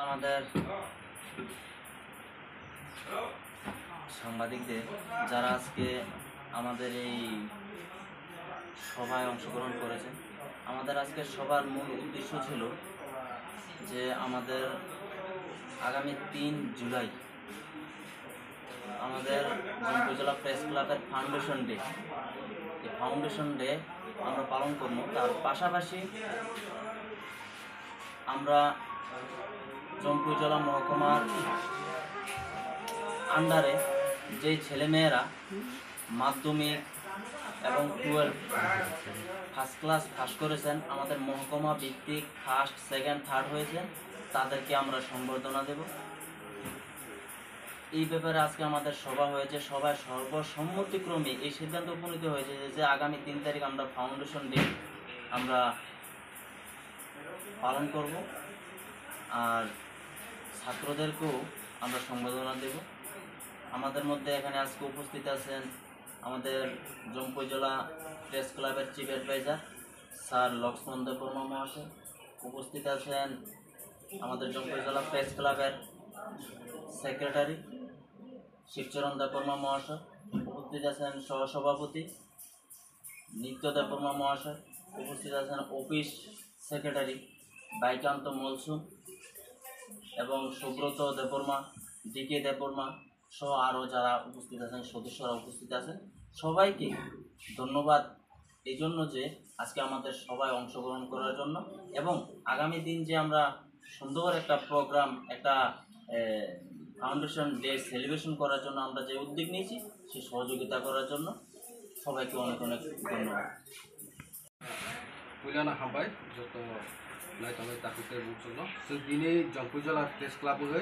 আমাদের সাংবাদিকদের যারা আজকে আমাদের এই সভায় অংশগ্রহণ করেছেন, আমাদের আজকে সবার মূল উদ্দেশ্য ছিল যে আমাদের আগামী ৩ জুলাই আমাদের উপজেলা প্রেস ক্লাবের ফাউন্ডেশন ডে। এই ফাউন্ডেশন ডে আমরা পালন করব। তার পাশাপাশি আমরা উপজেলা মহকুমার আন্ডারে যে ছেলেমেয়েরা মাধ্যমিক এবং 12 ফার্স্ট ক্লাস পাস করেছেন, আমাদের মহকুমা ভিত্তিক ফার্স্ট, সেকেন্ড, থার্ড হয়েছে, তাদেরকে আমরা সম্বর্ধনা দেব। এই ব্যাপারে আজকে আমাদের সভা হয়েছে। সভায় সর্বসম্মতিক্রমে এই সিদ্ধান্ত উপনীত হয়েছে যে আগামী 3 তারিখ আমরা ফাউন্ডেশন ডে আমরা পালন করব, আর ছাত্রদেরকেও আমরা সম্বর্ধনা দেব। আমাদের মধ্যে এখানে আজকে উপস্থিত আছেন আমাদের উপজেলা প্রেস ক্লাবের chief adviser sir Lakshman Debbarma মহাশয়, উপস্থিত আছেন আমাদের উপজেলা প্রেস ক্লাবের সেক্রেটারি শিবচরণ দেববর্মা মহাশয়, উপস্থিত আছেন সহসভাপতি নিত্য দেববর্মা মহাশয়, উপস্থিত আছেন অফিস সেক্রেটারি বাইকান্ত মলসুম এবং সুব্রত দেববর্মা, ডিকে দেববর্মা সহ আরও যারা উপস্থিত আছেন, সদস্যরা উপস্থিত আছেন। সবাইকে ধন্যবাদ এই জন্য যে আজকে আমাদের সবাই অংশগ্রহণ করার জন্য, এবং আগামী দিন যে আমরা সুন্দর একটা প্রোগ্রাম, একটা ফাউন্ডেশন ডে সেলিব্রেশন করার জন্য আমরা যে উদ্যোগ নিয়েছি, সেই সহযোগিতা করার জন্য সবাইকে অনেক অনেক ধন্যবাদ। পয়লানা হামবাय যত नायथांनाय ताकुते बुंसोनो जों दिनै जंपुजला प्रेस क्लाब है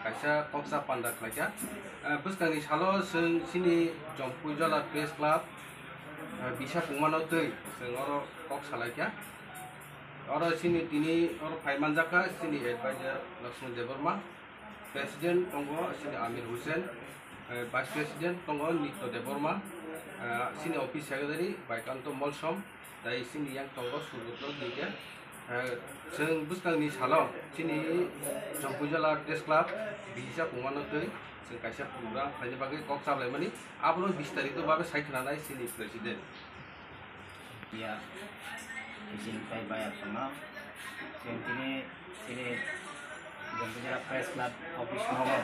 कायसा कक्सा पान्डा खायसा बुस्तांनि सालो जों सिनि जंपुजला प्रेस क्लाब बिसा पुमानाव दै जों अर कक सालायका अर सिनि दिनै अर फाइमानजाका सिनि एडभाइजार लक्ष्मण देबबर्मा, प्रेसिडेंट दंगो सिनि आमिर हुसैन, भाइस प्रेसिडेंट दंगो नित्य देबबर्मा, सिनि अफिस सेक्रेटारि बायकान्त मलसम, दाय सिनि यां दंगो सुब्रत दिके जों बुस्तांनि सालाव सिनि जंपुजला प्रेस क्लाब बिसा पुमानाव दै जों कायसा प्रग्राम खालायनो बागै कक सालायमानि आबो 20 तारिख बाबे सायख'नाय सिनि प्रेसिडेंट या बिजिनिफ्राय बायाखौनो जों दिनै जंपुजला प्रेस क्लाब अफिस मावो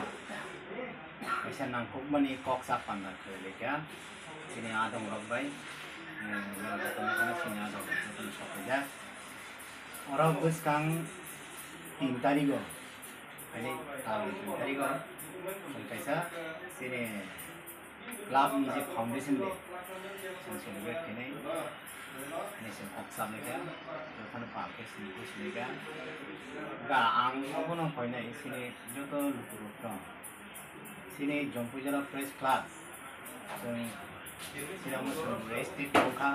कायसा नांगौमानि कक सापान्डा खालायका दिनै आदम रब्बाय सिनि आदम रब्बाय सफैदा orang buskan 3 tarik ini tahun 3 tarik kaisa sini club ni je foundation deh celebrate kene ini sen oksam lega kan pakai sini kus lega ga ang apa nang koi na sini joto lutur sini Jongpujala Press Club sini amu restit kha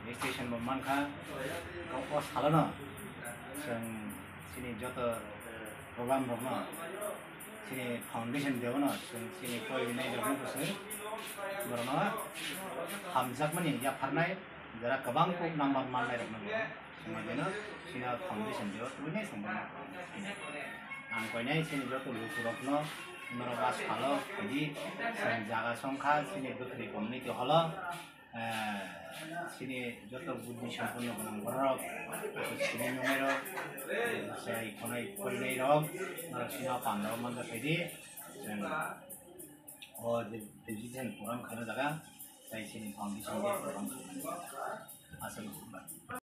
station मानखा कक सालानो जों सिनि जत programme दङ सिनि foundation देवनो जों सिनि फरायनाय दङसो बरनो हामजाकमानि जाफारनाय जरा गोबां को नाम्बार माननाय दङ समाजनो सिनि फाउन्डेशन देव तुने सम्मान आं कयनाय सिनि जत लुकुरकनो नरगा सालो बिदि जों जागा संखा सिनि गोथै कमिउनिटि हल sini joto buddhi sampurno gonan borok sini numero sai konai kolnei rok sini pandau manda pedi sen o digital program khana jaga sai sini foundation program asal